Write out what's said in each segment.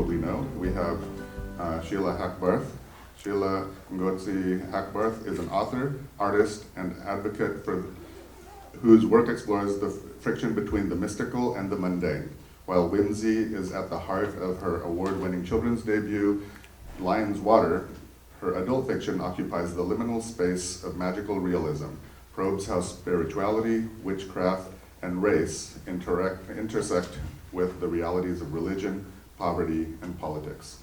probably know. We have Sheila Hackbarth. Sheila Hackbarth is an author, artist, and advocate whose work explores the friction between the mystical and the mundane. While whimsy is at the heart of her award-winning children's debut, Lion's Water, her adult fiction occupies the liminal space of magical realism, probes how spirituality, witchcraft, and race intersect with the realities of religion, poverty, and politics.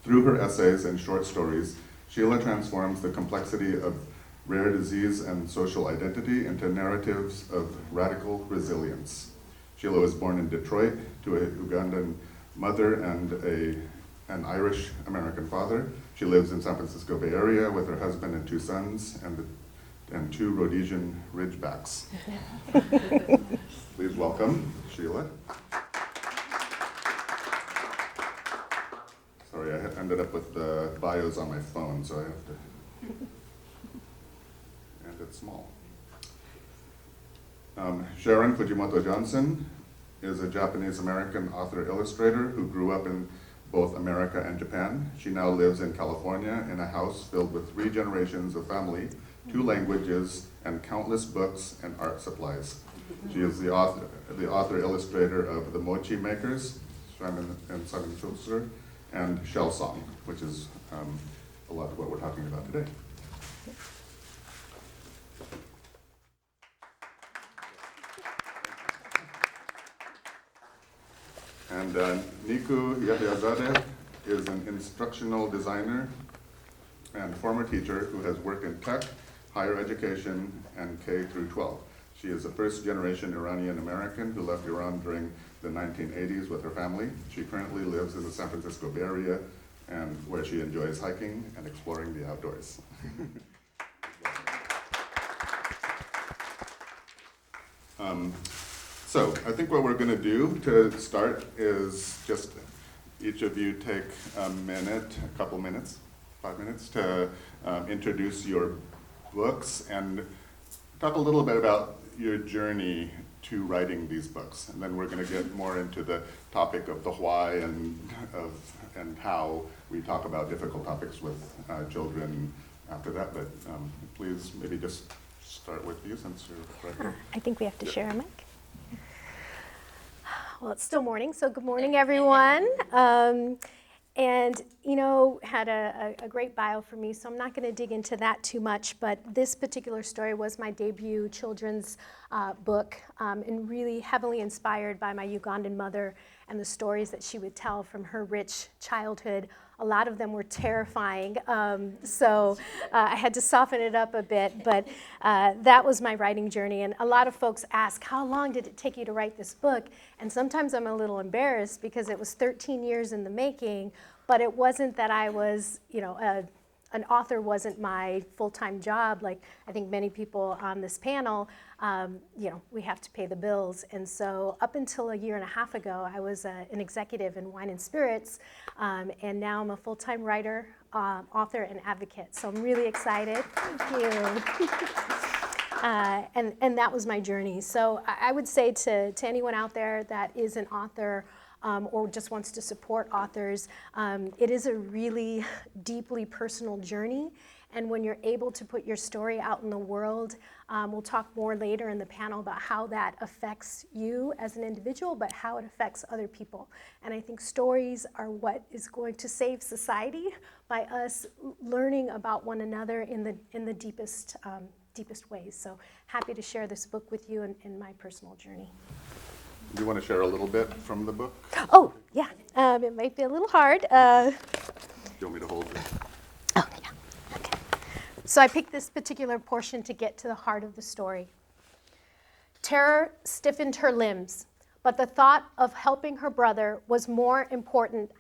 Through her essays and short stories, Sheila transforms the complexity of rare disease and social identity into narratives of radical resilience. Sheila was born in Detroit to a Ugandan mother and an Irish-American father. She lives in San Francisco Bay Area with her husband and two sons and two Rhodesian Ridgebacks. Please welcome Sheila. Sorry, I ended up with the bios on my phone, so I have to, and it's small. Sharon Fujimoto-Johnson is a Japanese-American author-illustrator who grew up in both America and Japan. She now lives in California in a house filled with 3 generations of family, 2 languages, and countless books and art supplies. She is the author-illustrator of The Mochi Makers, Simon and Schuster, and Shell Song, which is a lot of what we're talking about today. And Nikoo Yahyazadeh is an instructional designer and former teacher who has worked in tech, higher education, and K through 12. She is a first-generation Iranian American who left Iran during the 1980s with her family. She currently lives in the San Francisco Bay Area, and where she enjoys hiking and exploring the outdoors. So I think what we're going to do to start is just each of you take a couple minutes, 5 minutes, to introduce your books and talk a little bit about your journey to writing these books. And then we're going to get more into the topic of the why and how we talk about difficult topics with children after that. But please maybe just start with you since you're right here. I think we have to share a mic. Well, it's still morning, so good morning, everyone. And, had a great bio for me, so I'm not going to dig into that too much, but this particular story was my debut children's book, and really heavily inspired by my Ugandan mother and the stories that she would tell from her rich childhood. A lot of them were terrifying, so I had to soften it up a bit, but that was my writing journey. And a lot of folks ask, how long did it take you to write this book? And sometimes I'm a little embarrassed because it was 13 years in the making, but it wasn't that I was, an author wasn't my full-time job. Like I think many people on this panel, we have to pay the bills. And so up until a year and a half ago, I was an executive in wine and spirits. And now I'm a full-time writer, author, and advocate. So I'm really excited. Thank you. And that was my journey. So I would say to anyone out there that is an author, or just wants to support authors, it is a really deeply personal journey. And when you're able to put your story out in the world, we'll talk more later in the panel about how that affects you as an individual, but how it affects other people. And I think stories are what is going to save society by us learning about one another in the deepest ways. So happy to share this book with you and my personal journey. Do you want to share a little bit from the book? Oh, yeah. It might be a little hard. Do you want me to hold it? Oh, yeah. Okay. So I picked this particular portion to get to the heart of the story. Terror stiffened her limbs, but the thought of helping her brother was more important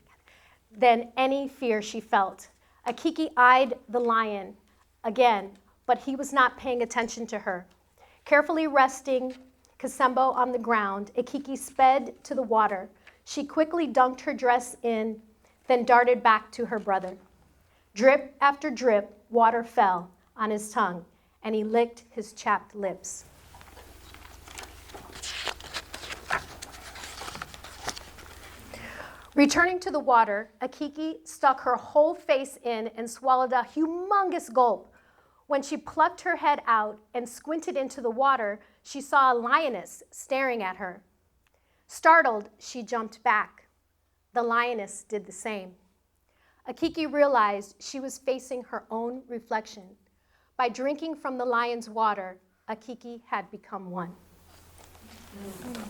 than any fear she felt. Akiki eyed the lion again, but he was not paying attention to her. Carefully resting Kasembo on the ground, Akiki sped to the water. She quickly dunked her dress in, then darted back to her brother. Drip after drip, water fell on his tongue, and he licked his chapped lips. Returning to the water, Akiki stuck her whole face in and swallowed a humongous gulp. When she plucked her head out and squinted into the water, she saw a lioness staring at her. Startled, she jumped back. The lioness did the same. Akiki realized she was facing her own reflection. By drinking from the lion's water, Akiki had become one. Thank you.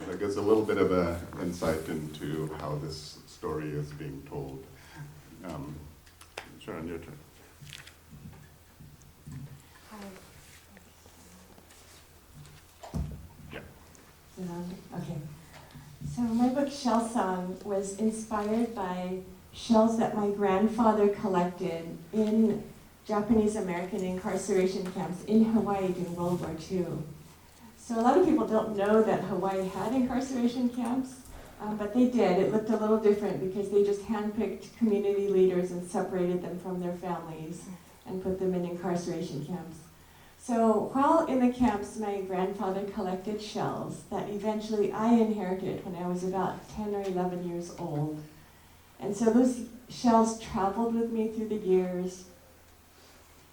That gives a little bit of an insight into how this story is being told. Sharon, your turn. Yeah. Okay. So my book, Shell Song, was inspired by shells that my grandfather collected in Japanese American incarceration camps in Hawaii during World War II. So a lot of people don't know that Hawaii had incarceration camps, but they did. It looked a little different because they just handpicked community leaders and separated them from their families and put them in incarceration camps. So while in the camps, my grandfather collected shells that eventually I inherited when I was about 10 or 11 years old. And so those shells traveled with me through the years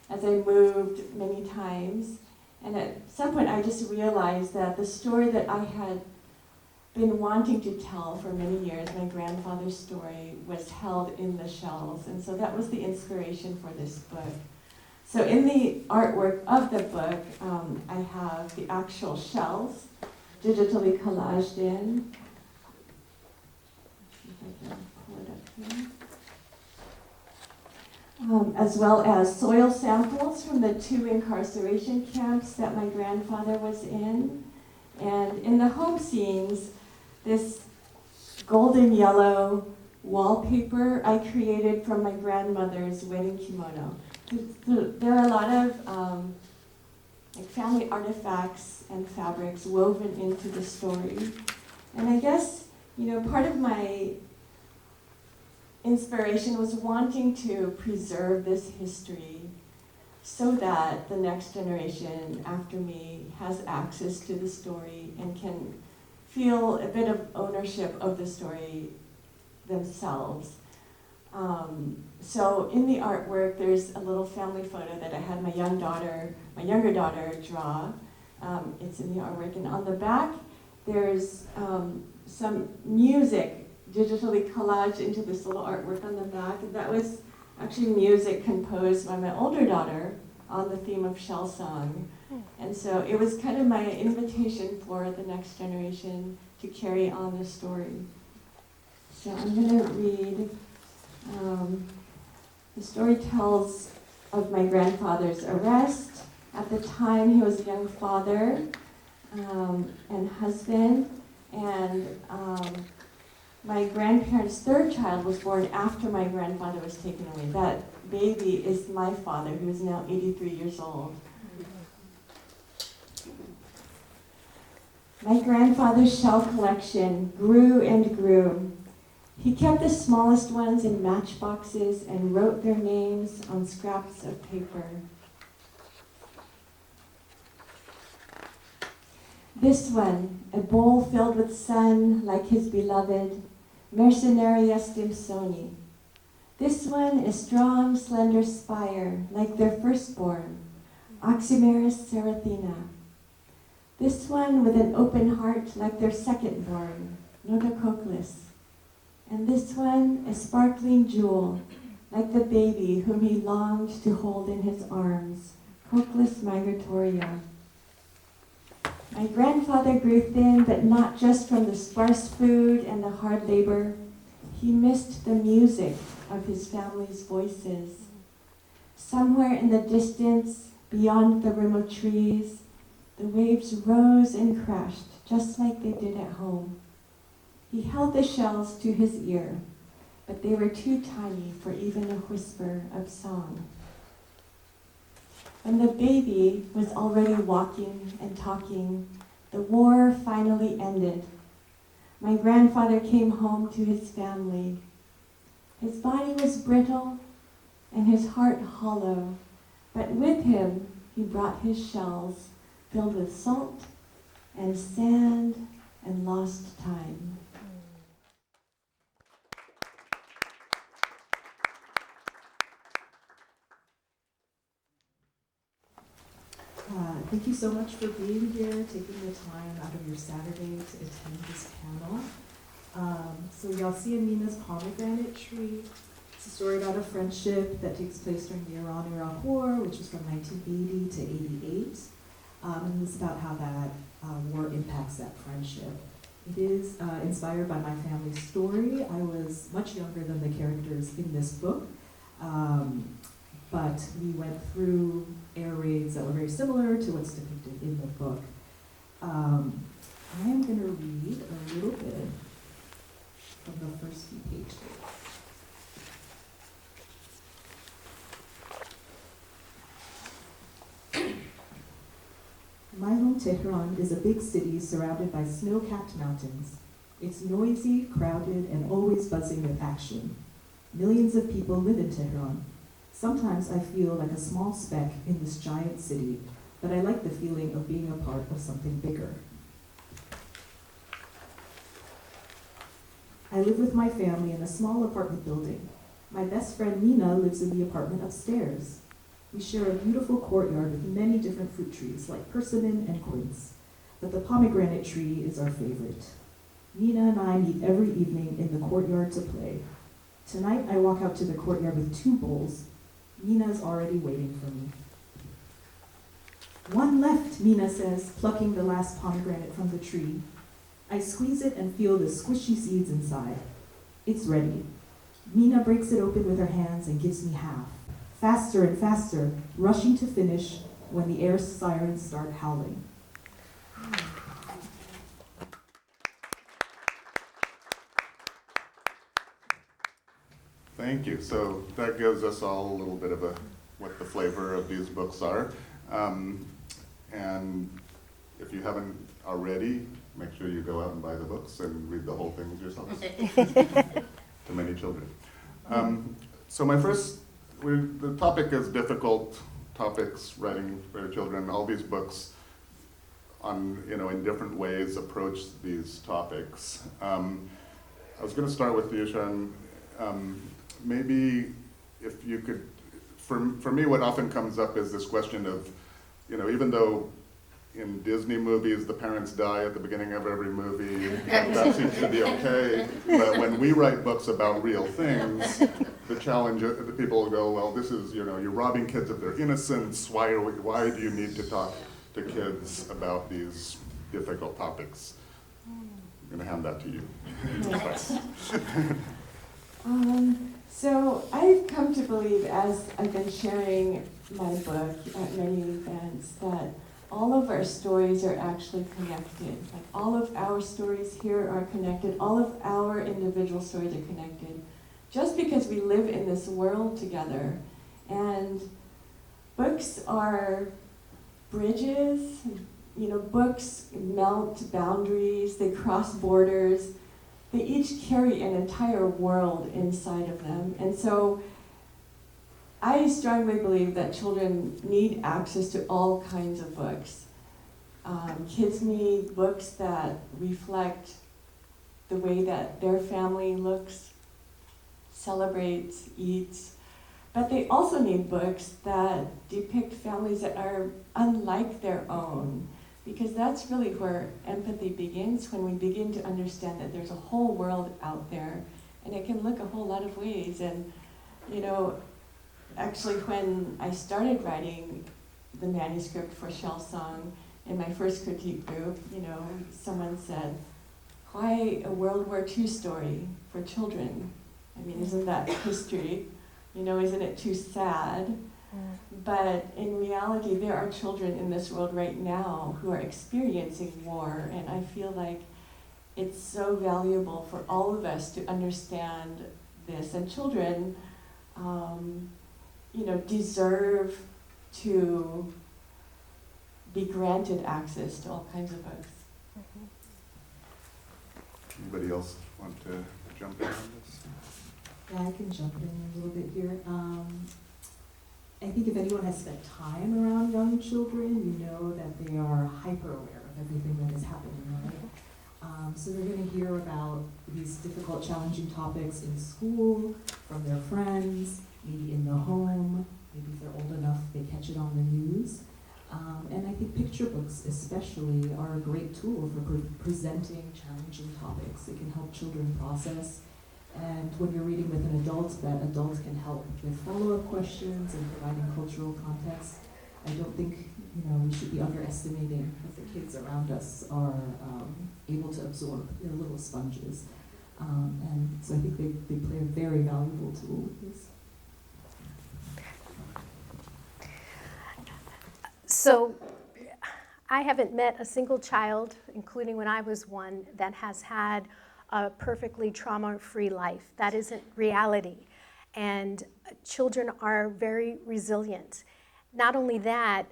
as I moved many times. And at some point I just realized that the story that I had been wanting to tell for many years, my grandfather's story, was held in the shells. And so that was the inspiration for this book. So in the artwork of the book, I have the actual shells digitally collaged in. If I can pull it up here. As well as soil samples from the 2 incarceration camps that my grandfather was in. And in the home scenes, this golden yellow wallpaper I created from my grandmother's wedding kimono. There are a lot of like family artifacts and fabrics woven into the story. And I guess, part of my inspiration was wanting to preserve this history so that the next generation after me has access to the story and can feel a bit of ownership of the story themselves. So in the artwork, there's a little family photo that I had my younger daughter draw. It's in the artwork, and on the back, there's some music digitally collaged into this little artwork on the back. And that was actually music composed by my older daughter on the theme of Shell Song. And so it was kind of my invitation for the next generation to carry on the story. So I'm going to read. The story tells of my grandfather's arrest. At the time, he was a young father and husband, and my grandparents' 3rd child was born after my grandfather was taken away. That baby is my father, who is now 83 years old. My grandfather's shell collection grew and grew. He kept the smallest ones in matchboxes and wrote their names on scraps of paper. This one, a bowl filled with sun like his beloved, Mercenaria Stimsoni. This one, a strong, slender spire like their firstborn, Oxymeris serathina. This one with an open heart like their secondborn, Notococlis. And this one, a sparkling jewel, like the baby whom he longed to hold in his arms, Coclis migratoria. My grandfather grew thin, but not just from the sparse food and the hard labor. He missed the music of his family's voices. Somewhere in the distance, beyond the rim of trees, the waves rose and crashed, just like they did at home. He held the shells to his ear, but they were too tiny for even a whisper of song. When the baby was already walking and talking, the war finally ended. My grandfather came home to his family. His body was brittle and his heart hollow, but with him he brought his shells filled with salt and sand and lost time. Thank you so much for being here, taking the time out of your Saturday to attend this panel. So Yasi and Mina's Pomegranate Tree. It's a story about a friendship that takes place during the Iran-Iraq War, which was from 1980 to 88. And it's about how that war impacts that friendship. It is inspired by my family's story. I was much younger than the characters in this book, but we went through air raids that were very similar to what's depicted in the book. I am going to read a little bit from the first few pages. My home Tehran is a big city surrounded by snow-capped mountains. It's noisy, crowded, and always buzzing with action. Millions of people live in Tehran. Sometimes I feel like a small speck in this giant city, but I like the feeling of being a part of something bigger. I live with my family in a small apartment building. My best friend Mina lives in the apartment upstairs. We share a beautiful courtyard with many different fruit trees like persimmon and quince, but the pomegranate tree is our favorite. Mina and I meet every evening in the courtyard to play. Tonight I walk out to the courtyard with 2 bowls. Mina's already waiting for me. "One left," Mina says, plucking the last pomegranate from the tree. I squeeze it and feel the squishy seeds inside. It's ready. Mina breaks it open with her hands and gives me half. Faster and faster, rushing to finish when the air sirens start howling. Thank you. So that gives us all a little bit of what the flavor of these books are. And if you haven't already, make sure you go out and buy the books and read the whole things yourselves. To many children. So the topic is difficult topics, writing for children. All these books in different ways approach these topics. I was going to start with you, Sharon. Maybe if you could, for me, what often comes up is this question of, even though in Disney movies the parents die at the beginning of every movie, that seems to be okay, but when we write books about real things, the challenge, the people go, well, this is, you're robbing kids of their innocence, why do you need to talk to kids about these difficult topics? I'm going to hand that to you. So I've come to believe, as I've been sharing my book at many events, that all of our stories are actually connected. Like all of our stories here are connected. All of our individual stories are connected. Just because we live in this world together. And books are bridges. Books melt boundaries. They cross borders. They each carry an entire world inside of them. And so I strongly believe that children need access to all kinds of books. Kids need books that reflect the way that their family looks, celebrates, eats. But they also need books that depict families that are unlike their own. Because that's really where empathy begins, when we begin to understand that there's a whole world out there, and it can look a whole lot of ways. And, actually when I started writing the manuscript for Shell Song, in my first critique group, someone said, why a World War II story for children? I mean, isn't that history? Isn't it too sad? But in reality, there are children in this world right now who are experiencing war, and I feel like it's so valuable for all of us to understand this. And children, deserve to be granted access to all kinds of books. Anybody else want to jump in on this? Yeah, I can jump in a little bit here. I think if anyone has spent time around young children, you know that they are hyper aware of everything that is happening, right? So they're going to hear about these difficult, challenging topics in school, from their friends, maybe in the home, maybe if they're old enough, they catch it on the news. And I think picture books especially are a great tool for presenting challenging topics. It can help children process. And when you're reading with an adult, that adult can help with follow-up questions and providing cultural context. I don't think we should be underestimating that the kids around us are able to absorb. They're little sponges. And so I think they play a very valuable tool with this. So I haven't met a single child, including when I was one, that has had a perfectly trauma-free life. That isn't reality. And children are very resilient. Not only that,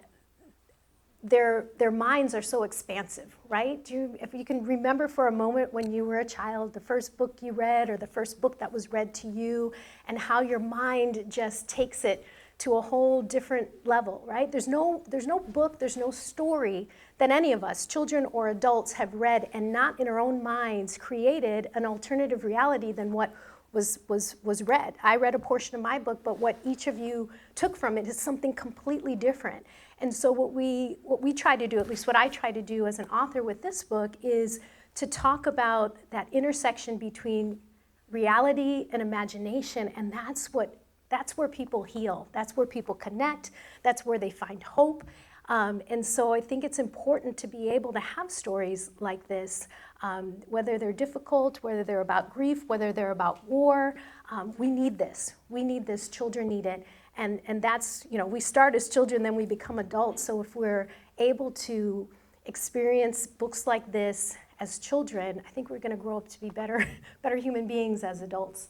their minds are so expansive, right? If you can remember for a moment when you were a child, the first book you read or the first book that was read to you, and how your mind just takes it to a whole different level, right? There's no book, there's no story that any of us, children or adults, have read and not in our own minds created an alternative reality than what was read. I read a portion of my book, but what each of you took from it is something completely different. And so what we try to do, at least what I try to do as an author with this book, is to talk about that intersection between reality and imagination, and that's where people heal. That's where people connect. That's where they find hope. And so I think it's important to be able to have stories like this, whether they're difficult, whether they're about grief, whether they're about war. We need this. We need this. Children need it. And that's, we start as children, then we become adults. So if we're able to experience books like this as children, I think we're going to grow up to be better human beings as adults.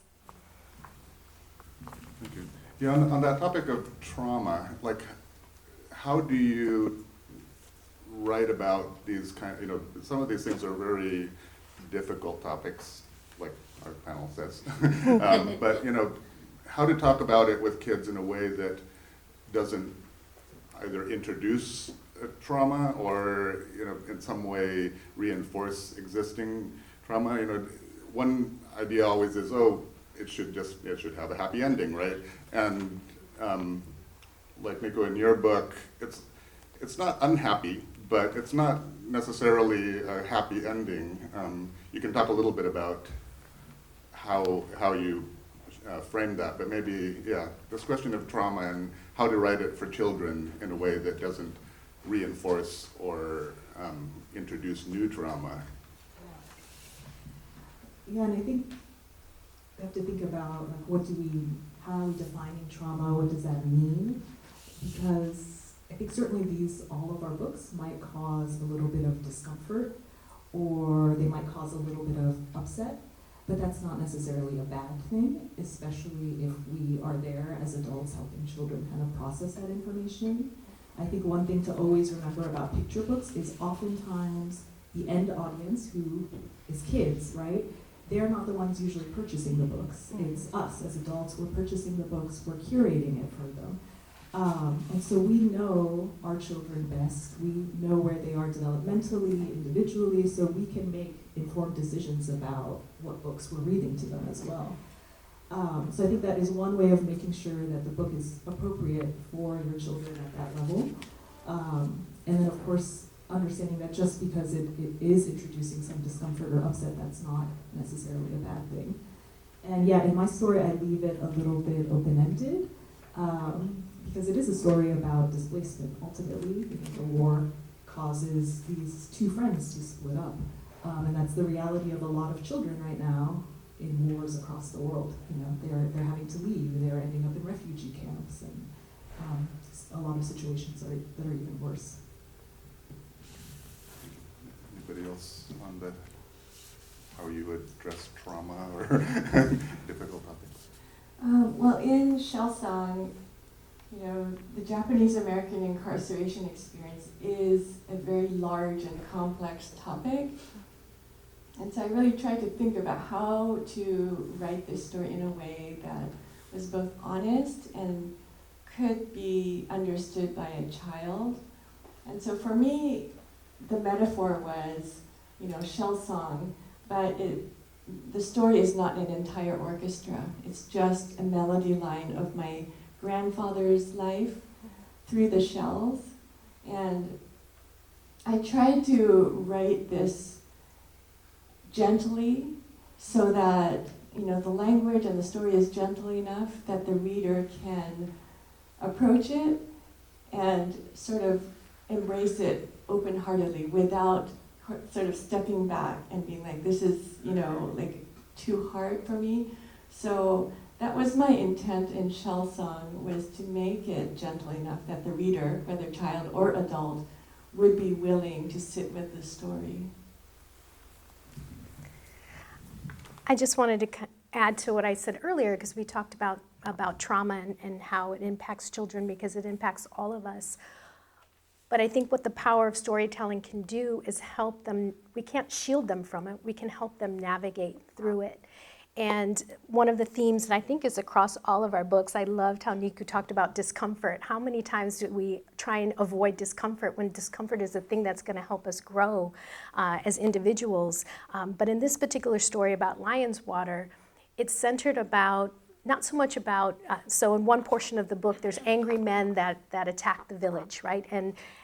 Thank you. Yeah, on that topic of trauma, how do you write about these some of these things are very difficult topics, like our panel says. But, how to talk about it with kids in a way that doesn't either introduce trauma or, in some way reinforce existing trauma. One idea always is, it should have a happy ending, right? And like Nikoo, in your book, it's not unhappy, but it's not necessarily a happy ending. You can talk a little bit about how you frame that, but maybe, this question of trauma and how to write it for children in a way that doesn't reinforce or introduce new trauma. Yeah, and I think we have to think about how are we defining trauma? What does that mean? Because I think certainly all of our books might cause a little bit of discomfort, or they might cause a little bit of upset, but that's not necessarily a bad thing, especially if we are there as adults helping children kind of process that information. I think one thing to always remember about picture books is oftentimes the end audience, who is kids, right? They're not the ones usually purchasing the books. It's us as adults. We're purchasing the books. We're curating it for them. And so we know our children best. We know where they are developmentally, individually, so we can make informed decisions about what books we're reading to them as well. So I think that is one way of making sure that the book is appropriate for your children at that level. And then, of course, understanding that just because it is introducing some discomfort or upset, that's not necessarily a bad thing. And yeah, in my story, I leave it a little bit open-ended, because it is a story about displacement. Ultimately, the war causes these two friends to split up. And that's the reality of a lot of children right now in wars across the world. They're having to leave. They're ending up in refugee camps, and a lot of situations that are even worse. Anybody else on how you would address trauma or difficult topics? Well, in Shell Song, the Japanese American incarceration experience is a very large and complex topic. And so I really tried to think about how to write this story in a way that was both honest and could be understood by a child. And so for me, the metaphor was, shell song, but the story is not an entire orchestra. It's just a melody line of my grandfather's life through the shells. And I tried to write this gently so that, the language and the story is gentle enough that the reader can approach it and sort of embrace it open-heartedly without sort of stepping back and being like, this is, like too hard for me. So that was my intent in Shell Song, was to make it gentle enough that the reader, whether child or adult, would be willing to sit with the story. I just wanted to add to what I said earlier, because we talked about trauma and how it impacts children, because it impacts all of us. But I think what the power of storytelling can do is help them. We can't shield them from it. We can help them navigate through it. And one of the themes that I think is across all of our books, I loved how Nikoo talked about discomfort. How many times do we try and avoid discomfort when discomfort is the thing that's going to help us grow as individuals? But in this particular story about Lion's Water, it's centered about, not so much about, so in one portion of the book, there's angry men that attack the village, right?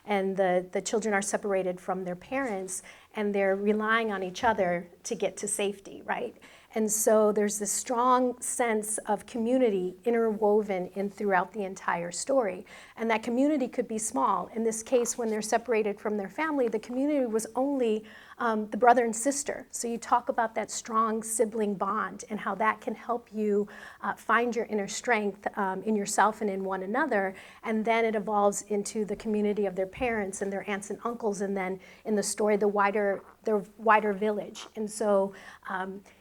And the children are separated from their parents, and they're relying on each other to get to safety, right? And so there's this strong sense of community interwoven in throughout the entire story. And that community could be small. In this case, when they're separated from their family, the community was only the brother and sister. So you talk about that strong sibling bond and how that can help you find your inner strength in yourself and in one another. And then it evolves into the community of their parents and their aunts and uncles, and then in the story, the wider village. And so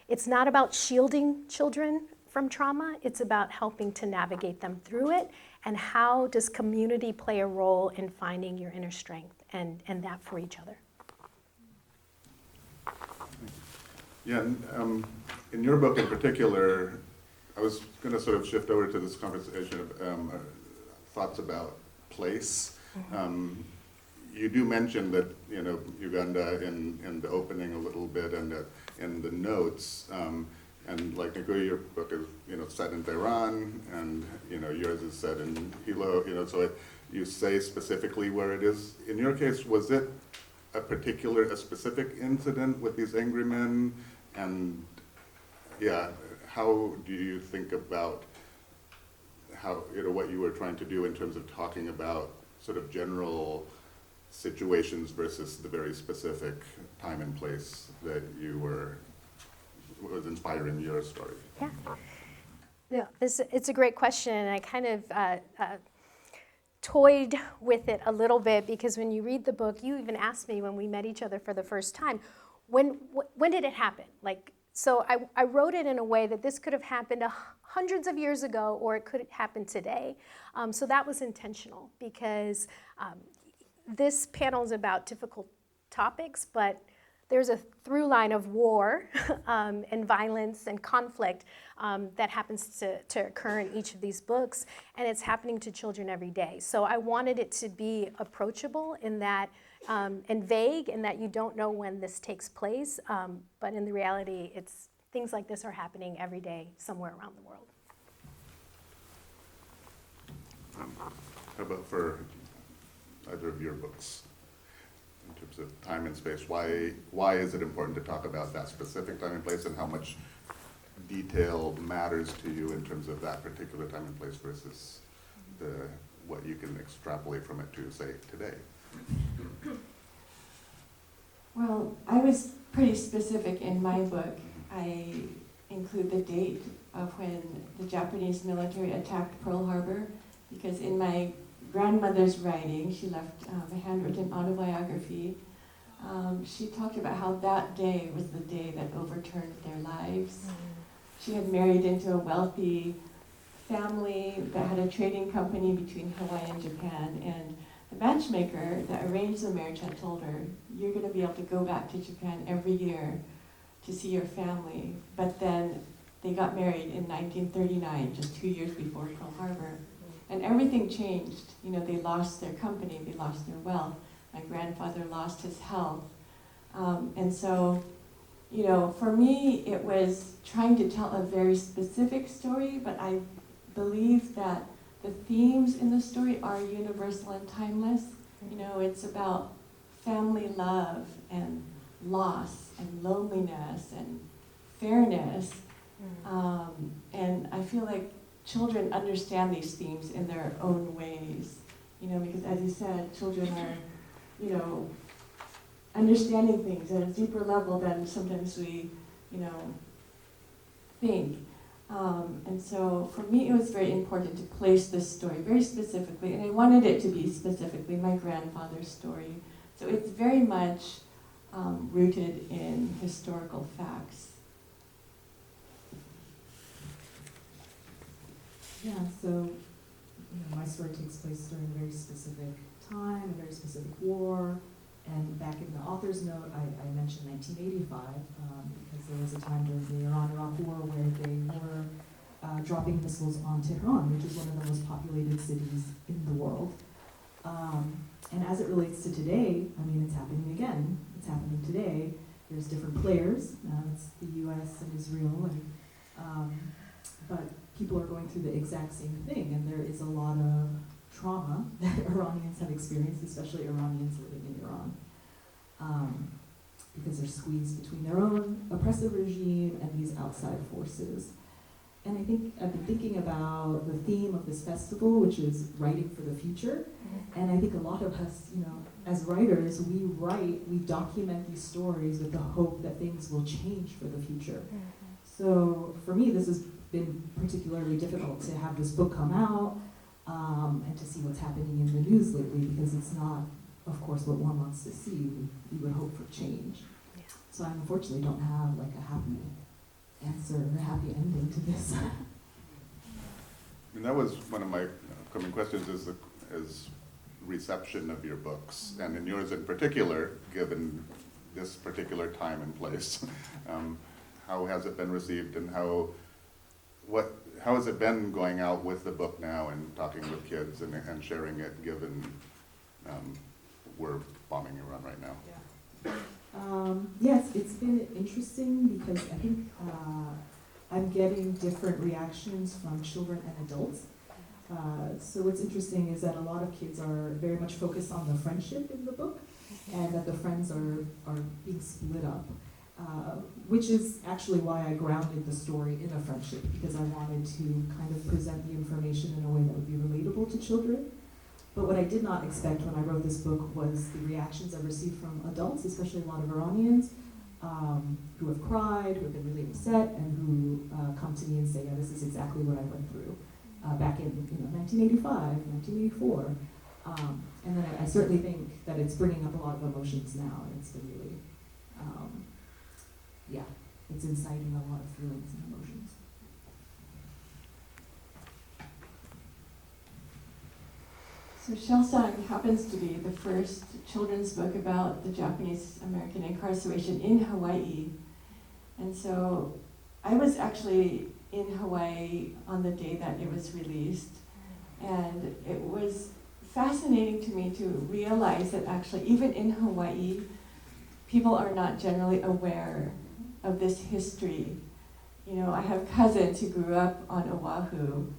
it's not about shielding children from trauma, it's about helping to navigate them through it. And how does community play a role in finding your inner strength and that for each other? Yeah, and, in your book in particular, I was going to sort of shift over to this conversation of thoughts about place. You do mention that, Uganda in the opening a little bit, and in the notes, and like Nikoo, your book is, set in Tehran, and, yours is set in Hilo, so you say specifically where it is. In your case, was it a specific incident with these angry men? And yeah, how do you think about how, what you were trying to do in terms of talking about sort of general situations versus the very specific time and place that was inspiring your story? Yeah. Yeah, it's a great question, and I kind of toyed with it a little bit, because when you read the book, you even asked me when we met each other for the first time, when did it happen? So I wrote it in a way that this could have happened hundreds of years ago, or it could happen today. So that was intentional, because this panel is about difficult topics, but there's a through line of war and violence and conflict that happens to occur in each of these books, and it's happening to children every day. So I wanted it to be approachable in that, and vague in that you don't know when this takes place, but in the reality, things like this are happening every day somewhere around the world. How about for either of your books? In terms of time and space, why is it important to talk about that specific time and place, and how much detail matters to you in terms of that particular time and place versus what you can extrapolate from it to, say, today? Well, I was pretty specific in my book. I include the date of when the Japanese military attacked Pearl Harbor, because in my grandmother's writing, she left a handwritten autobiography. She talked about how that day was the day that overturned their lives. She had married into a wealthy family that had a trading company between Hawaii and Japan, and the matchmaker that arranged the marriage had told her, you're going to be able to go back to Japan every year to see your family. But then they got married in 1939, just 2 years before Pearl Harbor. And everything changed. They lost their company, they lost their wealth. my grandfather lost his health. And so, you know, for me, it was trying to tell a very specific story, but I believe that the themes in the story are universal and timeless. You know, it's about family love and loss and loneliness and fairness. And I feel like children understand these themes in their own ways. You know, because as you said, children are, you know, understanding things at a deeper level than sometimes we, you know, think. And so for me, it was very important to place this story very specifically, and I wanted it to be specifically my grandfather's story. So it's very much rooted in historical facts. Yeah, so my story takes place during a very specific time, a very specific war. And back in the author's note, I mentioned 1985, because there was a time during the Iran-Iraq war where they were dropping missiles on Tehran, which is one of the most populated cities in the world. And as it relates to today, I mean, it's happening again. It's happening today. There's different players. It's the U.S. and Israel, but people are going through the exact same thing, and there is a lot of trauma that Iranians have experienced, especially Iranians living in Iran, because they're squeezed between their own oppressive regime and these outside forces. And I think I've been thinking about the theme of this festival, which is writing for the future. And I think a lot of us, you know, as writers, we document these stories with the hope that things will change for the future. So for me, this has been particularly difficult to have this book come out, and to see what's happening in the news lately, because it's not, of course, what one wants to see. We would hope for change. Yeah. So I unfortunately don't have like a happy answer or a happy ending to this. And that was one of my upcoming questions, is reception of your books, and in yours in particular, given this particular time and place. How has it been received, and how has it been going out with the book now and talking with kids and sharing it, given we're bombing Iran right now? Yes, it's been interesting because I think I'm getting different reactions from children and adults. So what's interesting is that a lot of kids are very much focused on the friendship in the book, and that the friends are being split up. Which is actually why I grounded the story in a friendship, because I wanted to kind of present the information in a way that would be relatable to children. But what I did not expect when I wrote this book was the reactions I've received from adults, especially a lot of Iranians, who have cried, who have been really upset, and who come to me and say, yeah, this is exactly what I went through back in 1985, 1984. And then I certainly think that it's bringing up a lot of emotions now, and it's been really, it's inciting a lot of feelings and emotions. So Shell Song happens to be the first children's book about the Japanese American incarceration in Hawaii. And so I was actually in Hawaii on the day that it was released. And it was fascinating to me to realize that actually even in Hawaii, people are not generally aware of this history. You know, I have cousins who grew up on Oahu,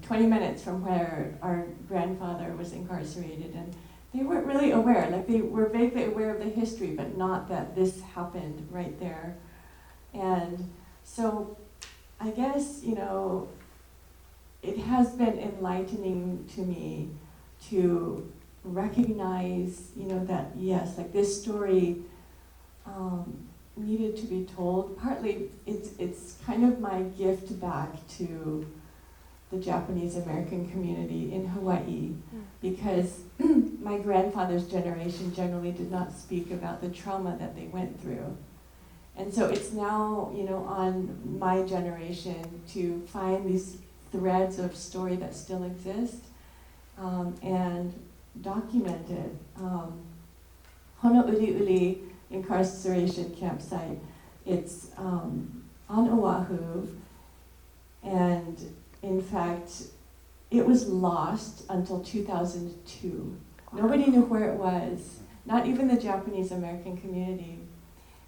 20 minutes from where our grandfather was incarcerated, and they weren't really aware. Like, they were vaguely aware of the history, but not that this happened right there. And so I guess, it has been enlightening to me to recognize, that yes, like this story needed to be told. Partly it's kind of my gift back to the Japanese American community in Hawaii, because my grandfather's generation generally did not speak about the trauma that they went through. And so it's now, on my generation to find these threads of story that still exist and document it. Honouliuli incarceration campsite, it's on Oahu, and in fact, it was lost until 2002. Nobody knew where it was, not even the Japanese American community.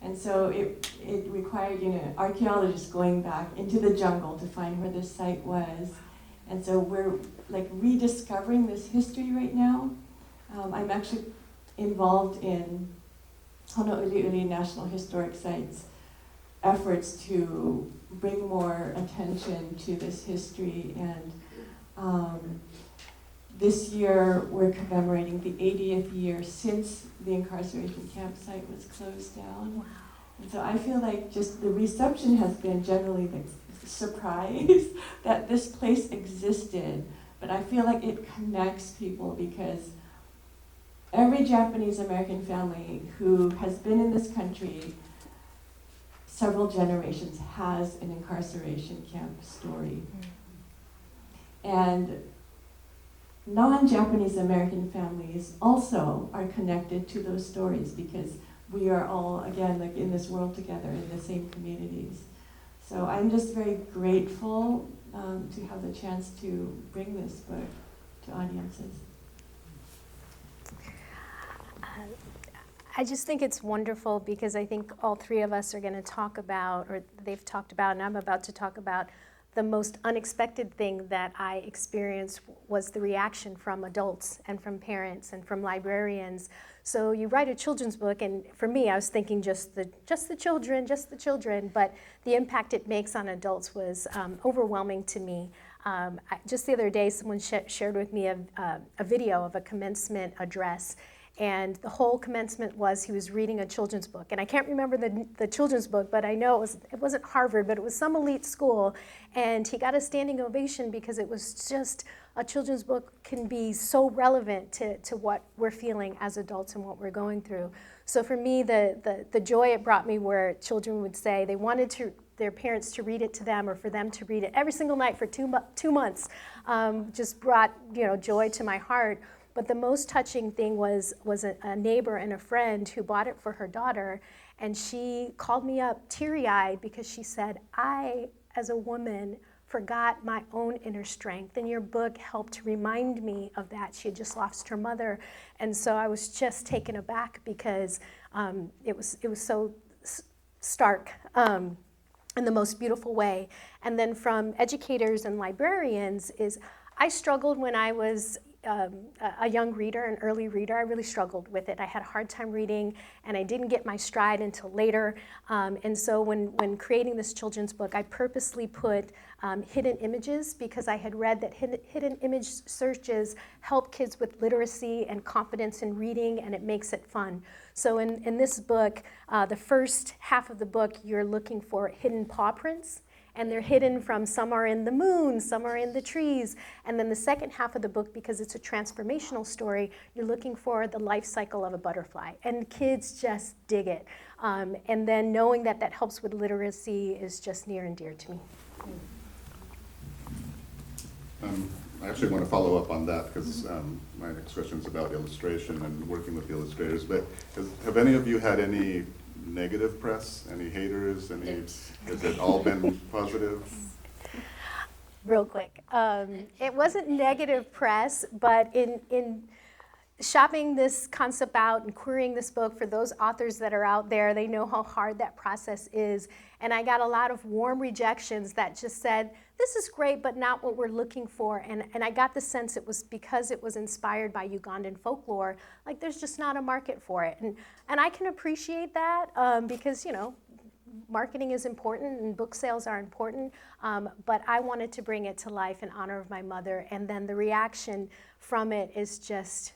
And so it required, archaeologists going back into the jungle to find where this site was. And so we're like rediscovering this history right now. I'm actually involved in Honouliuli National Historic Sites efforts to bring more attention to this history. And this year we're commemorating the 80th year since the incarceration campsite was closed down. Wow. And so I feel like just the reception has been generally like surprised that this place existed, but I feel like it connects people because every Japanese American family who has been in this country several generations has an incarceration camp story. And non-Japanese American families also are connected to those stories because we are all, again, like in this world together in the same communities. So I'm just very grateful to have the chance to bring this book to audiences. I just think it's wonderful because I think all three of us are going to talk about, or they've talked about, and I'm about to talk about, the most unexpected thing that I experienced was the reaction from adults and from parents and from librarians. So you write a children's book, and for me, I was thinking just the children, but the impact it makes on adults was overwhelming to me. Just the other day, someone shared with me a video of a commencement address. And the whole commencement was he was reading a children's book. And I can't remember the children's book, but I know it wasn't Harvard, but it was some elite school. And he got a standing ovation because it was just, a children's book can be so relevant to what we're feeling as adults and what we're going through. So for me, the joy it brought me where children would say they wanted their parents to read it to them or for them to read it every single night for 2 months, just brought joy to my heart. But the most touching thing was a neighbor and a friend who bought it for her daughter, and she called me up teary-eyed because she said, I, as a woman, forgot my own inner strength, and your book helped remind me of that. She had just lost her mother, and so I was just taken aback because it was so stark in the most beautiful way. And then from educators and librarians I struggled when I was a young reader, an early reader. I really struggled with it. I had a hard time reading, and I didn't get my stride until later. And so when creating this children's book, I purposely put hidden images because I had read that hidden image searches help kids with literacy and confidence in reading, and it makes it fun. So in this book, the first half of the book, you're looking for hidden paw prints. And they're hidden from, some are in the moon, some are in the trees. And then the second half of the book, because it's a transformational story, you're looking for the life cycle of a butterfly. And kids just dig it. And then knowing that that helps with literacy is just near and dear to me. I actually want to follow up on that because my next question is about illustration and working with illustrators. But have any of you had any negative press, any haters, has it all been positive? Real quick, it wasn't negative press, but in shopping this concept out and querying this book for those authors that are out there, they know how hard that process is. And I got a lot of warm rejections that just said, this is great, but not what we're looking for. And I got the sense it was because it was inspired by Ugandan folklore, like there's just not a market for it. And I can appreciate that because, marketing is important and book sales are important, but I wanted to bring it to life in honor of my mother. And then the reaction from it is just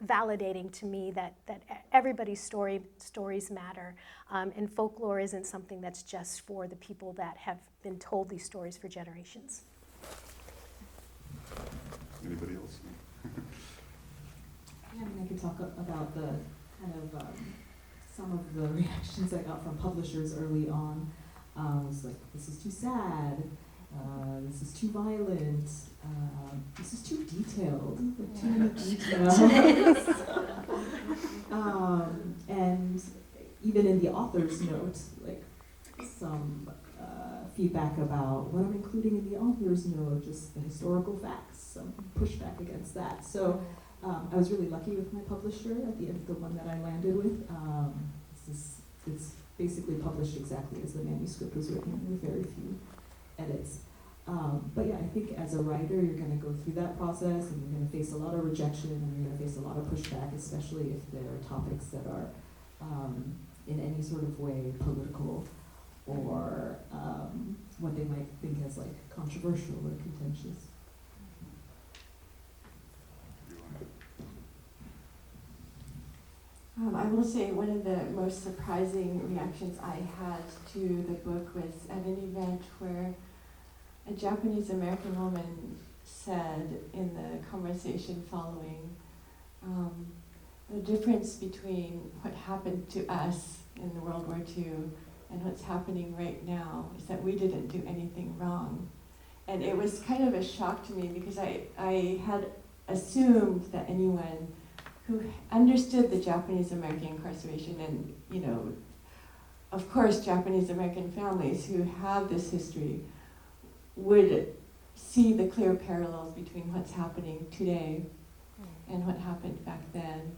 validating to me that everybody's stories matter, and folklore isn't something that's just for the people that have been told these stories for generations. Anybody else? Yeah, I could talk about the kind of some of the reactions I got from publishers early on. It was like, this is too sad. This is too violent, this is too detailed, like too many details. And even in the author's note, like some feedback about what I'm including in the author's note, just the historical facts, some pushback against that. So I was really lucky with my publisher at the end, the one that I landed with. It's basically published exactly as the manuscript was written with very few edits. But yeah, I think as a writer, you're going to go through that process and you're going to face a lot of rejection and you're going to face a lot of pushback, especially if there are topics that are in any sort of way political or what they might think as like controversial or contentious. I will say one of the most surprising reactions I had to the book was at an event where a Japanese American woman said in the conversation following, the difference between what happened to us in the World War II and what's happening right now is that we didn't do anything wrong. And it was kind of a shock to me because I had assumed that anyone who understood the Japanese American incarceration and, you know, of course, Japanese American families who have this history would see the clear parallels between what's happening today and what happened back then.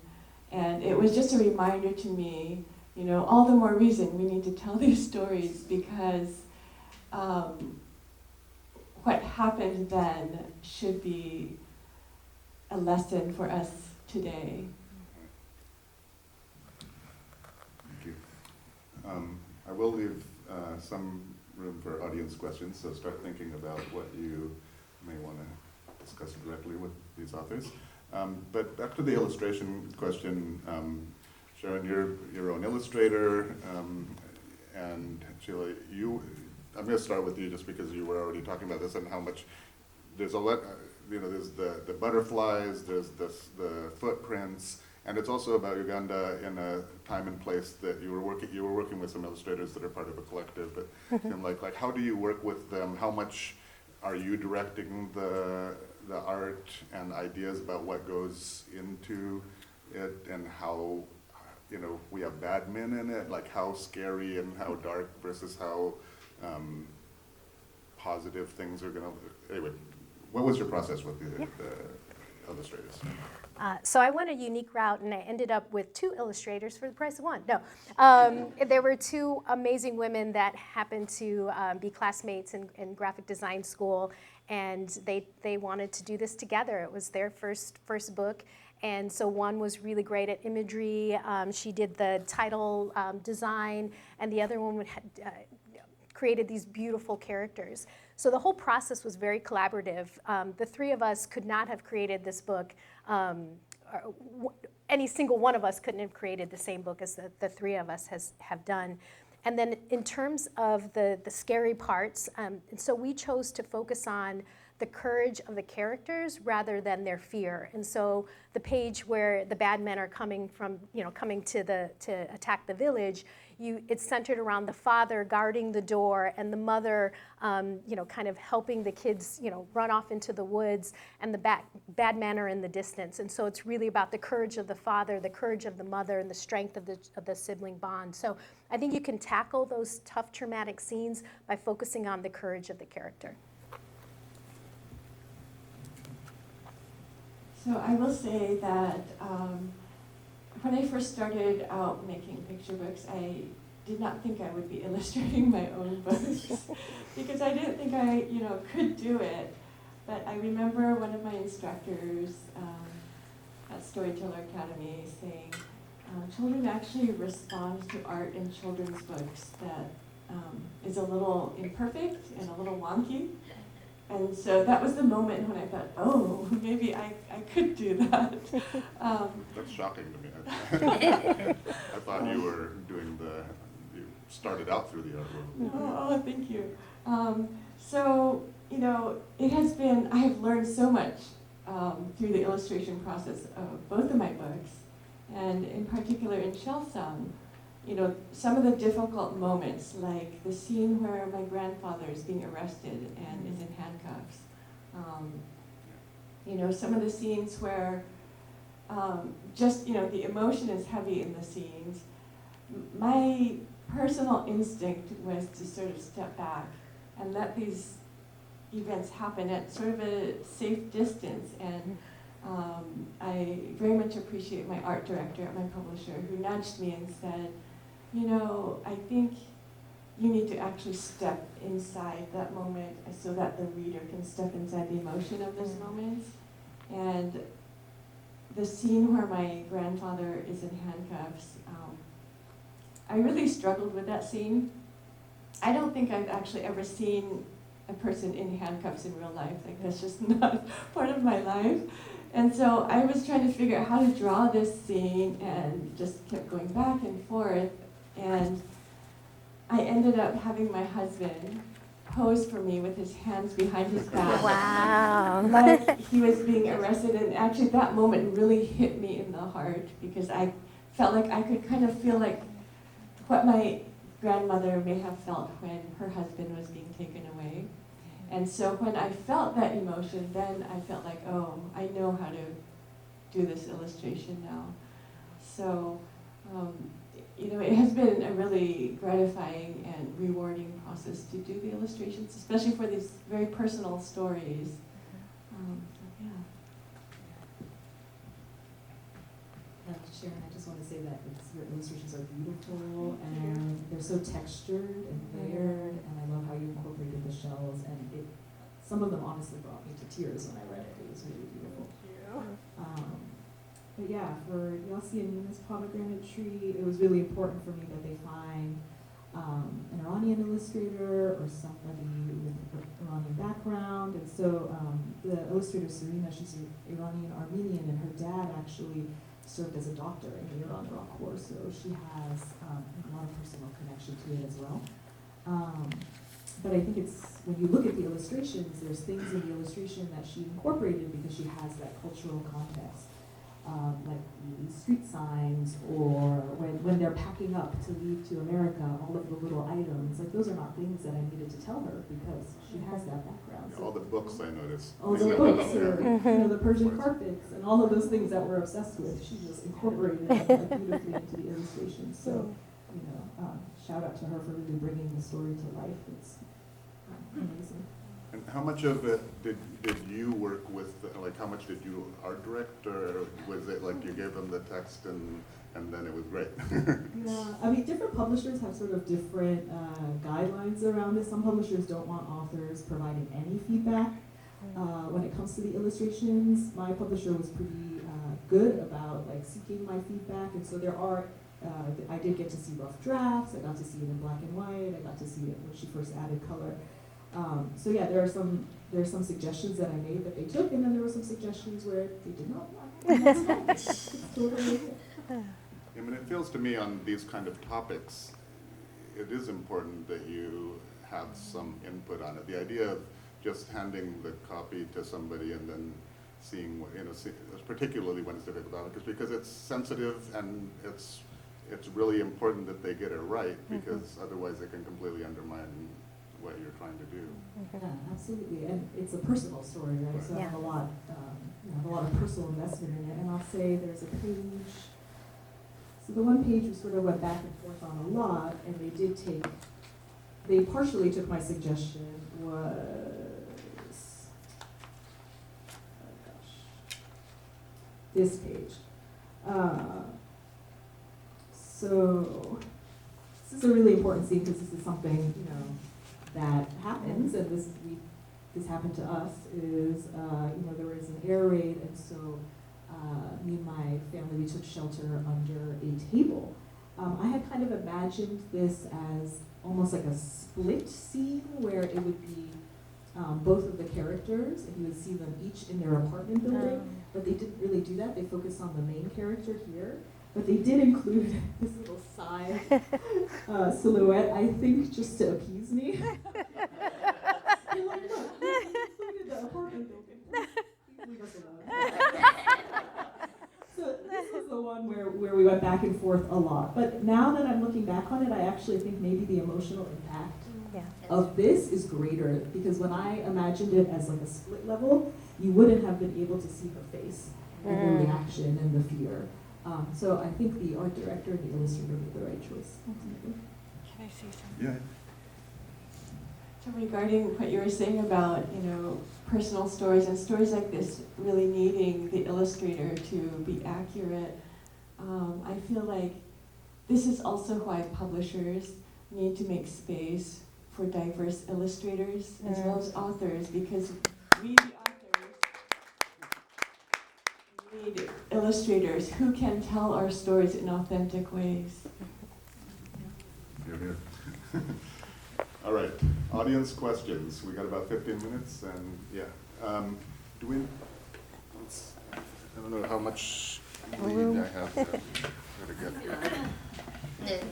And it was just a reminder to me, you know, all the more reason we need to tell these stories because what happened then should be a lesson for us today. Thank you. I will leave some room for audience questions, so start thinking about what you may want to discuss directly with these authors. But back to the illustration question, Sharon, you're your own illustrator, and Sheila, I'm going to start with you just because you were already talking about this and how much there's a lot. You know, there's the butterflies, there's the footprints, and it's also about Uganda in a time and place that you were working with some illustrators that are part of a collective. But and like how do you work with them? How much are you directing the art and ideas about what goes into it, and how, you know, we have bad men in it, like how scary and how dark versus how positive things are going to. Anyway. What was your process with the illustrators? So I went a unique route, and I ended up with 2 illustrators for the price of 1. No, there were 2 amazing women that happened to be classmates in graphic design school, and they wanted to do this together. It was their first book, and so one was really great at imagery. She did the title design, and the other one had created these beautiful characters. So the whole process was very collaborative. The 3 of us could not have created this book. Any single one of us couldn't have created the same book as the 3 of us have done. And then in terms of the scary parts, and so we chose to focus on the courage of the characters rather than their fear. And so the page where the bad men are coming to attack the village, it's centered around the father guarding the door and the mother, kind of helping the kids, run off into the woods, and the bad men are in the distance. And so it's really about the courage of the father, the courage of the mother, and the strength of the sibling bond. So I think you can tackle those tough, traumatic scenes by focusing on the courage of the character. So I will say that when I first started out making picture books, I did not think I would be illustrating my own books because I didn't think I, could do it. But I remember one of my instructors at Storyteller Academy saying, children actually respond to art in children's books that is a little imperfect and a little wonky. And so that was the moment when I thought, oh, maybe I could do that. That's shocking to me. I thought you were you started out through the art world. Oh, thank you. So, it has been, I have learned so much through the illustration process of both of my books, and in particular in Shell Song. Some of the difficult moments, like the scene where my grandfather is being arrested and is in handcuffs. Some of the scenes where the emotion is heavy in the scenes. My personal instinct was to sort of step back and let these events happen at sort of a safe distance and I very much appreciate my art director at my publisher who nudged me and said, you know, I think you need to actually step inside that moment so that the reader can step inside the emotion of this moment. And the scene where my grandfather is in handcuffs, I really struggled with that scene. I don't think I've actually ever seen a person in handcuffs in real life. Like, that's just not part of my life. And so I was trying to figure out how to draw this scene and just kept going back and forth. And I ended up having my husband pose for me with his hands behind his back. Wow. Like he was being arrested. And actually that moment really hit me in the heart because I felt like I could kind of feel like what my grandmother may have felt when her husband was being taken away. And so when I felt that emotion, then I felt like, oh, I know how to do this illustration now. So, you know, it has been a really gratifying and rewarding process to do the illustrations, especially for these very personal stories. So, yeah. Sharon, I just want to say that your illustrations are beautiful and they're so textured and layered, and I love how you incorporated the shells, and some of them honestly brought me to tears when I read it. It was really beautiful. But yeah, for Yasi and Mina's pomegranate tree, it was really important for me that they find an Iranian illustrator or somebody with an Iranian background. And so the illustrator Serena, she's Iranian Armenian, and her dad actually served as a doctor in the Iran-Iraq War, so she has a lot of personal connection to it as well. But I think it's, when you look at the illustrations, there's things in the illustration that she incorporated because she has that cultural context. Like the street signs, or when they're packing up to leave to America, all of the little items, like those are not things that I needed to tell her because she has that background. Yeah, all the books I noticed. All the books, or the Persian carpets, and all of those things that we're obsessed with, she just incorporated beautifully into the illustration. So, shout out to her for really bringing the story to life. It's amazing. And how much of it did you work with, like how much did you art direct, or was it like you gave them the text and then it was great? Yeah, I mean, different publishers have sort of different guidelines around it. Some publishers don't want authors providing any feedback when it comes to the illustrations. My publisher was pretty good about like seeking my feedback, and so there are, I did get to see rough drafts, I got to see it in black and white, I got to see it when she first added color. So yeah, there are some suggestions that I made that they took, and then there were some suggestions where they did not. It's totally okay. I mean, it feels to me on these kind of topics, it is important that you have some input on it. The idea of just handing the copy to somebody and then seeing what, particularly when it's difficult topics, because it's sensitive and it's really important that they get it right, because otherwise it can completely undermine what you're trying to do. Yeah, absolutely, and it's a personal story, right? So I have a lot of personal investment in it, and I'll say there's a page. So the one page we sort of went back and forth on a lot, and they partially took my suggestion was, this page. So this is a really important scene because this is something, that happens, and this happened to us, is, there was an air raid, and so me and my family, we took shelter under a table. I had kind of imagined this as almost like a split scene where it would be both of the characters, and you would see them each in their apartment building, but they didn't really do that. They focused on the main character here, but they did include this little side silhouette, I think, just to appease me. You're like, look, we included the apartment building. Please leave us alone. So this was the one where we went back and forth a lot. But now that I'm looking back on it, I actually think maybe the emotional impact of this is greater, because when I imagined it as like a split level, you wouldn't have been able to see her face and the reaction and the fear. So I think the art director and the illustrator made the right choice, ultimately. Can I say something? Yeah. So regarding what you were saying about, personal stories and stories like this really needing the illustrator to be accurate, I feel like this is also why publishers need to make space for diverse illustrators as well as authors, because we, the authors, need illustrators who can tell our stories in authentic ways. Here, here. All right, audience questions. We got about 15 minutes, and yeah. Do we, I don't know how much lead I have here. Try to get.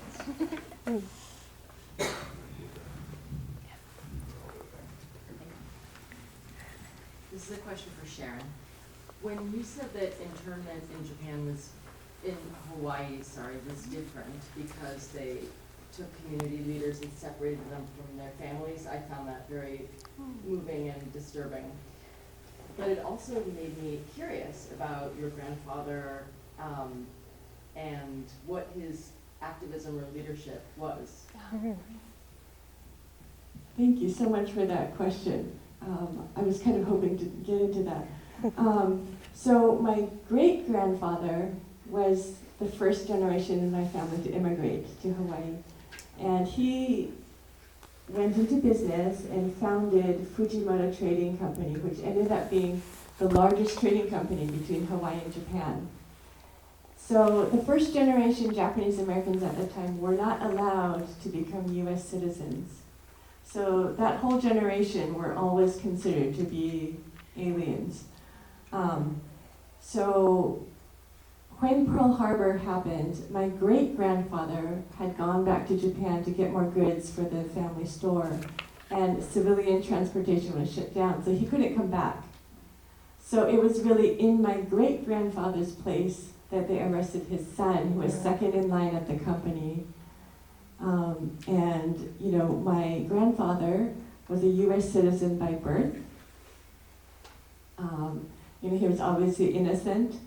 This is a question for Sharon. When you said that internment in Japan was, in Hawaii, was different because they took community leaders and separated them from their families, I found that very moving and disturbing. But it also made me curious about your grandfather and what his activism or leadership was. Thank you so much for that question. I was kind of hoping to get into that. So my great-grandfather was the first generation in my family to immigrate to Hawaii. And he went into business and founded Fujimoto Trading Company, which ended up being the largest trading company between Hawaii and Japan. So the first generation Japanese Americans at the time were not allowed to become US citizens. So that whole generation were always considered to be aliens. So when Pearl Harbor happened, my great-grandfather had gone back to Japan to get more goods for the family store, and civilian transportation was shut down, so he couldn't come back. So it was really in my great-grandfather's place that they arrested his son, who was second in line at the company. My grandfather was a US citizen by birth. He was obviously innocent,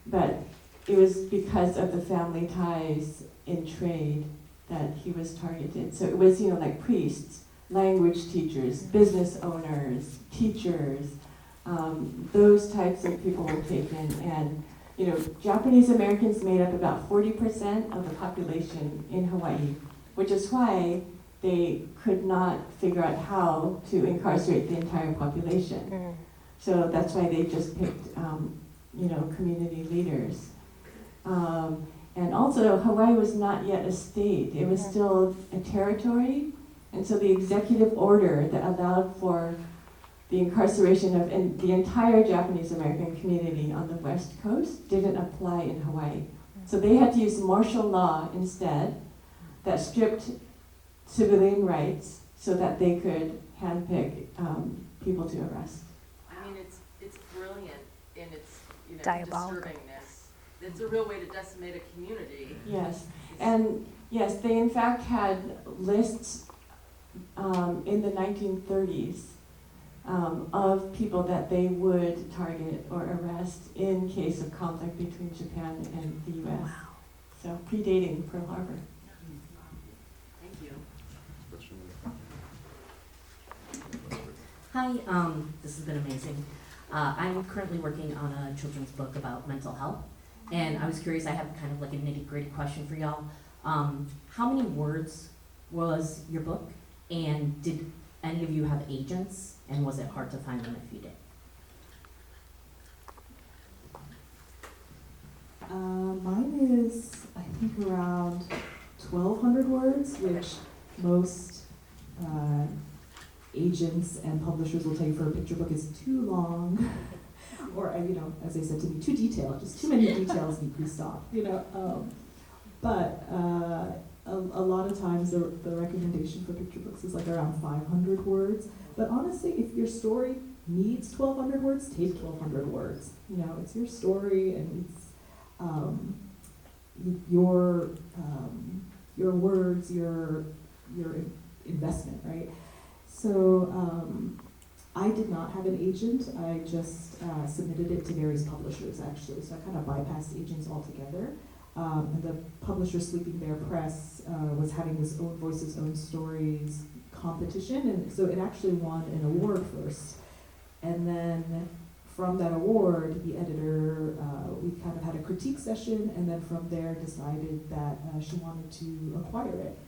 but it was because of the family ties in trade that he was targeted. So it was, like priests, language teachers, business owners, teachers, those types of people were taken. And, Japanese Americans made up about 40% of the population in Hawaii, which is why they could not figure out how to incarcerate the entire population. So that's why they just picked, community leaders. And also, Hawaii was not yet a state. It was still a territory. And so the executive order that allowed for the incarceration of the entire Japanese American community on the West Coast didn't apply in Hawaii. So they had to use martial law instead that stripped civilian rights so that they could handpick people to arrest. I mean, it's brilliant in its Diabolical. disturbingness. It's a real way to decimate a community. Yes, and yes, they in fact had lists in the 1930s of people that they would target or arrest in case of conflict between Japan and the U.S. Wow. So predating Pearl Harbor. Thank you. Hi, this has been amazing. I'm currently working on a children's book about mental health, and I was curious, I have kind of like a nitty-gritty question for y'all. How many words was your book, and did any of you have agents, and was it hard to find them if you did? Mine is, I think, around 1,200 words, which most agents and publishers will tell you for a picture book is too long, or as they said to me, too detailed. Just too many details need to be stopped. But a lot of times the recommendation for picture books is like around 500 words. But honestly, if your story needs 1,200 words, take 1,200 words. It's your story, and it's your words, your investment, right? So I did not have an agent. I just submitted it to various publishers, actually. So I kind of bypassed agents altogether. And the publisher Sleeping Bear Press was having his own voices, own stories, competition, and so it actually won an award first. And then from that award, the editor, we kind of had a critique session, and then from there decided that she wanted to acquire it.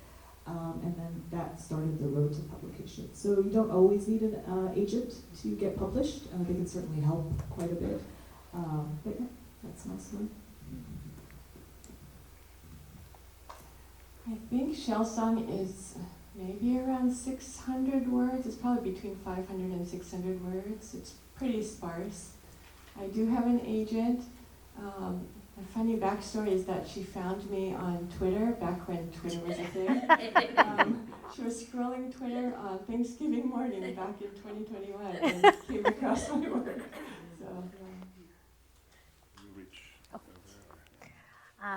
And then that started the road to publication. So you don't always need an agent to get published. They can certainly help quite a bit. But yeah, that's my story. I think Shell Song is maybe around 600 words. It's probably between 500 and 600 words. It's pretty sparse. I do have an agent. A funny backstory is that she found me on Twitter back when Twitter was a thing. She was scrolling Twitter on Thanksgiving morning back in 2021 and came across my work. So,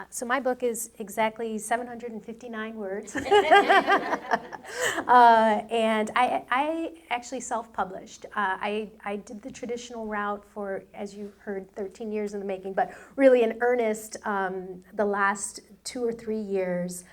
So my book is exactly 759 words. And I actually self-published. I did the traditional route for, as you heard, 13 years in the making, but really in earnest the last 2 or 3 years.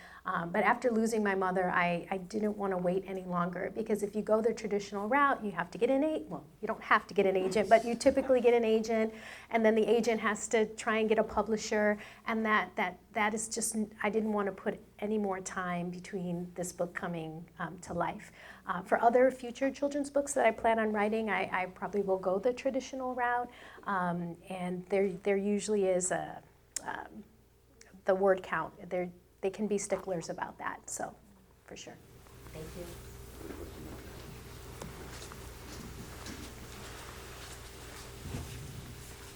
But after losing my mother, I didn't want to wait any longer, because if you go the traditional route, you have to get well, you don't have to get an agent, but you typically get an agent, and then the agent has to try and get a publisher, and that is just, I didn't want to put any more time between this book coming to life. For other future children's books that I plan on writing, I probably will go the traditional route, and there usually is the word count. They can be sticklers about that, so for sure. Thank you.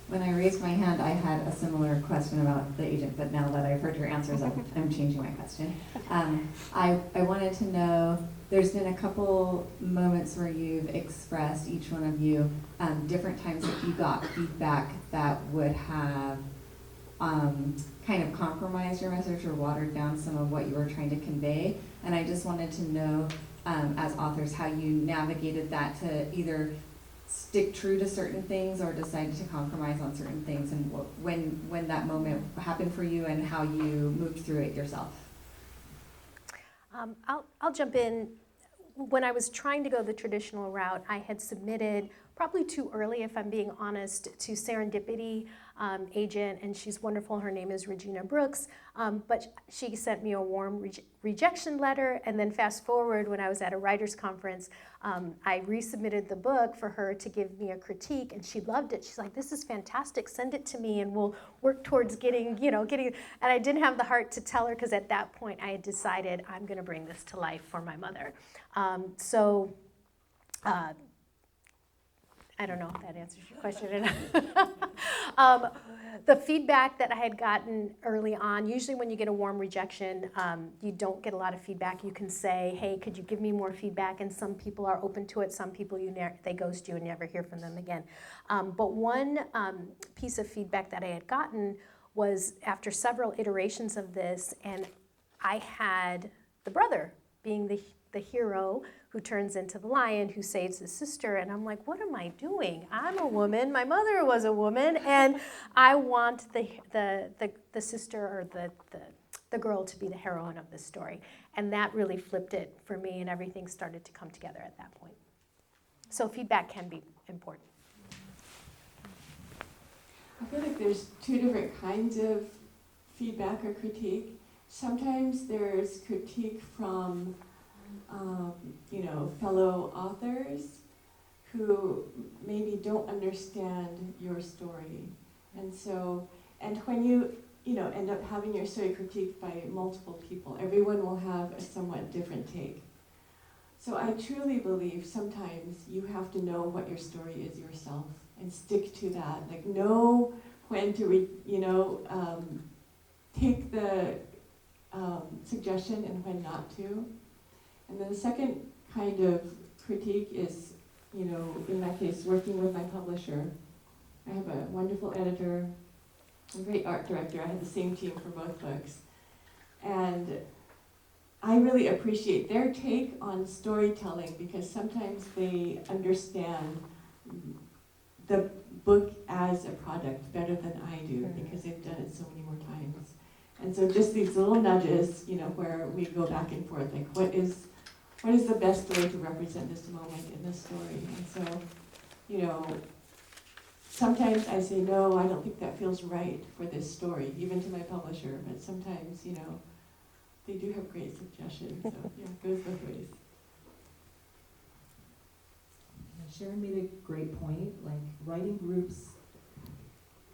When I raised my hand, I had a similar question about the agent, but now that I've heard your answers, I'm changing my question. I wanted to know, there's been a couple moments where you've expressed, each one of you, different times that you got feedback that would have kind of compromised your message or watered down some of what you were trying to convey. And I just wanted to know, as authors, how you navigated that to either stick true to certain things or decide to compromise on certain things, and when that moment happened for you and how you moved through it yourself. I'll jump in. When I was trying to go the traditional route, I had submitted, probably too early if I'm being honest, to Serendipity agent, and she's wonderful. Her name is Regina Brooks, but she sent me a warm rejection letter, and then fast forward, when I was at a writer's conference, I resubmitted the book for her to give me a critique, and she loved it. She's like, this is fantastic, send it to me and we'll work towards getting, and I didn't have the heart to tell her, because at that point I had decided I'm gonna bring this to life for my mother. I don't know if that answers your question. The feedback that I had gotten early on, usually when you get a warm rejection, you don't get a lot of feedback. You can say, hey, could you give me more feedback? And some people are open to it. Some people, they ghost you and never hear from them again. But one piece of feedback that I had gotten was after several iterations of this, and I had the brother being the hero who turns into the lion, who saves his sister, and I'm like, what am I doing? I'm a woman, my mother was a woman, and I want the sister or the girl to be the heroine of this story. And that really flipped it for me, and everything started to come together at that point. So feedback can be important. I feel like there's two different kinds of feedback or critique. Sometimes there's critique from fellow authors who maybe don't understand your story. And when you end up having your story critiqued by multiple people, everyone will have a somewhat different take. So I truly believe sometimes you have to know what your story is yourself and stick to that. Like, know when to take the suggestion and when not to. And then the second kind of critique is, in my case, working with my publisher. I have a wonderful editor, a great art director. I had the same team for both books. And I really appreciate their take on storytelling, because sometimes they understand the book as a product better than I do, because they've done it so many more times. And so just these little nudges, where we go back and forth, like, what is what is the best way to represent this moment in this story? And so, you know, sometimes I say, no, I don't think that feels right for this story, even to my publisher, but sometimes, you know, they do have great suggestions, so yeah, it goes both ways. Sharon made a great point, like writing groups,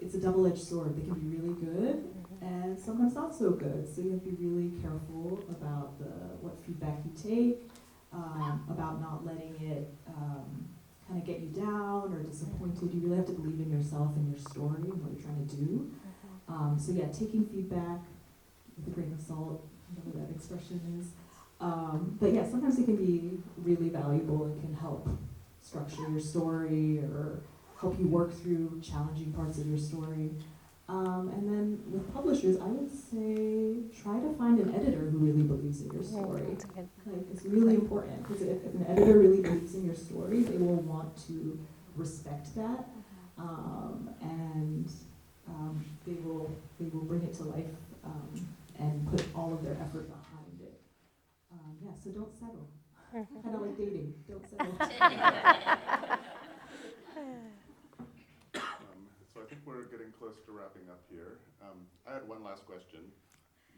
it's a double-edged sword. They can be really good and sometimes not so good. So you have to be really careful about what feedback you take, about not letting it kind of get you down or disappointed. You really have to believe in yourself and your story and what you're trying to do. So yeah, taking feedback with a grain of salt, whatever that expression is. But yeah, sometimes it can be really valuable and can help structure your story or help you work through challenging parts of your story. And then with publishers, I would say try to find an editor who really believes in your story. Like, it's really important, because if an editor really believes in your story, they will want to respect that, and they will bring it to life and put all of their effort behind it. Yeah, so don't settle. Kind of like dating, don't settle. So I think we're getting close to wrapping up here. I had one last question,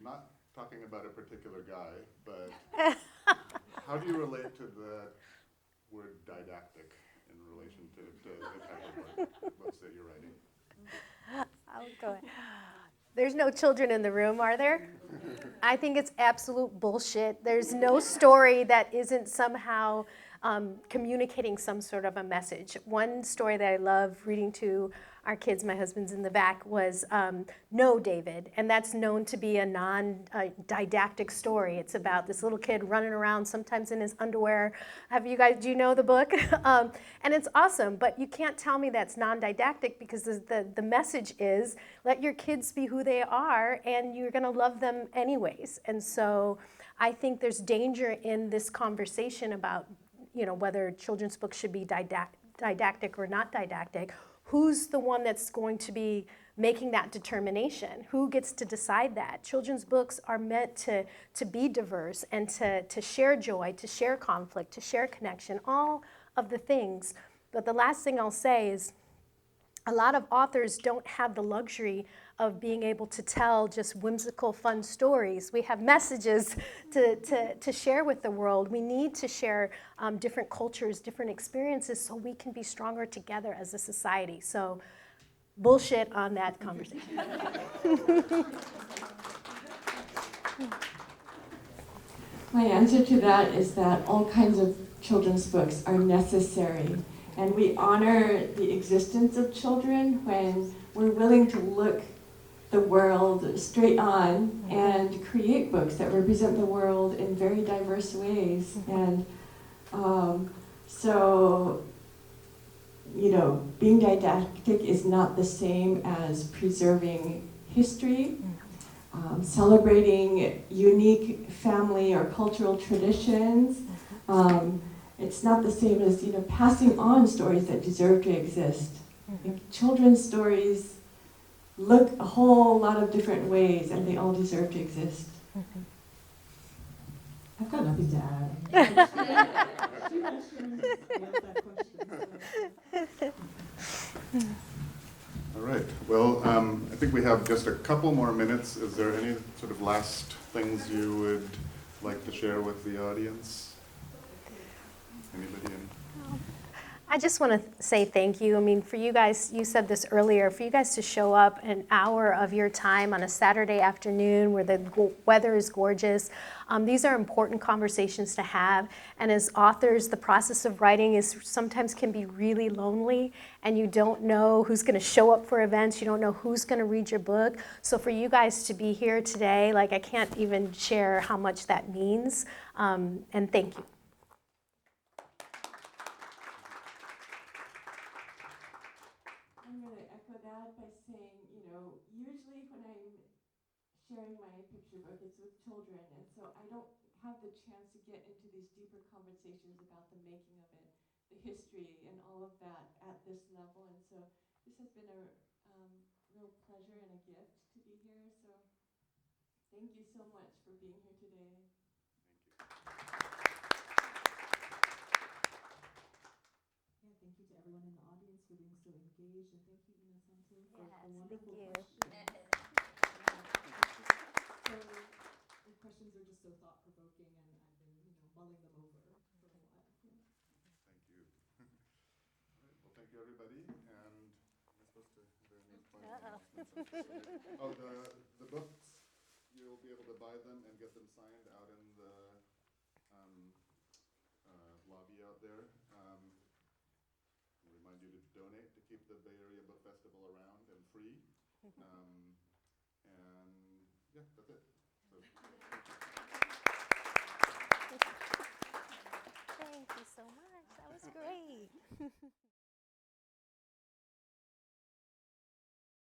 not talking about a particular guy, but how do you relate to the word didactic in relation to the type of books that you're writing? I'll go ahead. There's no children in the room, are there? I think it's absolute bullshit. There's no story that isn't somehow communicating some sort of a message. One story that I love reading to our kids, my husband's in the back, was No, David, and that's known to be a non-didactic story. It's about this little kid running around, sometimes in his underwear. Do you know the book? And it's awesome, but you can't tell me that's non-didactic, because the message is, let your kids be who they are, and you're gonna love them anyways. And so I think there's danger in this conversation about, you know, whether children's books should be didactic or not didactic. Who's the one that's going to be making that determination? Who gets to decide that? Children's books are meant to be diverse and to share joy, to share conflict, to share connection, all of the things. But the last thing I'll say is, a lot of authors don't have the luxury of being able to tell just whimsical, fun stories. We have messages to share with the world. We need to share different cultures, different experiences, so we can be stronger together as a society. So, bullshit on that conversation. My answer to that is that all kinds of children's books are necessary. And we honor the existence of children when we're willing to look the world straight on and create books that represent the world in very diverse ways. And so, you know, being didactic is not the same as preserving history, celebrating unique family or cultural traditions. It's not the same as, you know, passing on stories that deserve to exist. Like, children's stories look a whole lot of different ways, and they all deserve to exist. I've got nothing to add. All right. Well, I think we have just a couple more minutes. Is there any sort of last things you would like to share with the audience? Anybody? I just want to say thank you. I mean, for you guys, you said this earlier, for you guys to show up an hour of your time on a Saturday afternoon where the weather is gorgeous. These are important conversations to have. And as authors, the process of writing is sometimes can be really lonely, and you don't know who's going to show up for events. You don't know who's going to read your book. So for you guys to be here today, like, I can't even share how much that means. And thank you. I'm going to echo that by saying, you know, usually when I'm sharing my picture book, it's with children, and so I don't have the chance to get into these deeper conversations about the making of it, the history, and all of that at this level. And so this has been a real pleasure and a gift to be here. So thank you so much for being here today. Thank you. for being so engaged, and thank you, Innosanto, for Yes, the wonderful thank you. questions. So, the questions are just so thought-provoking, and I've been, mulling them over for a while. Yeah. Thank you. All right, well, thank you, everybody, and am I supposed to, are there any final announcements? Oh, the books, you'll be able to buy them and get them signed out in the lobby out there. We'll remind you to donate to keep the Bay Area Book Festival around and free. And yeah, that's it. So, Thank you so much. That was great.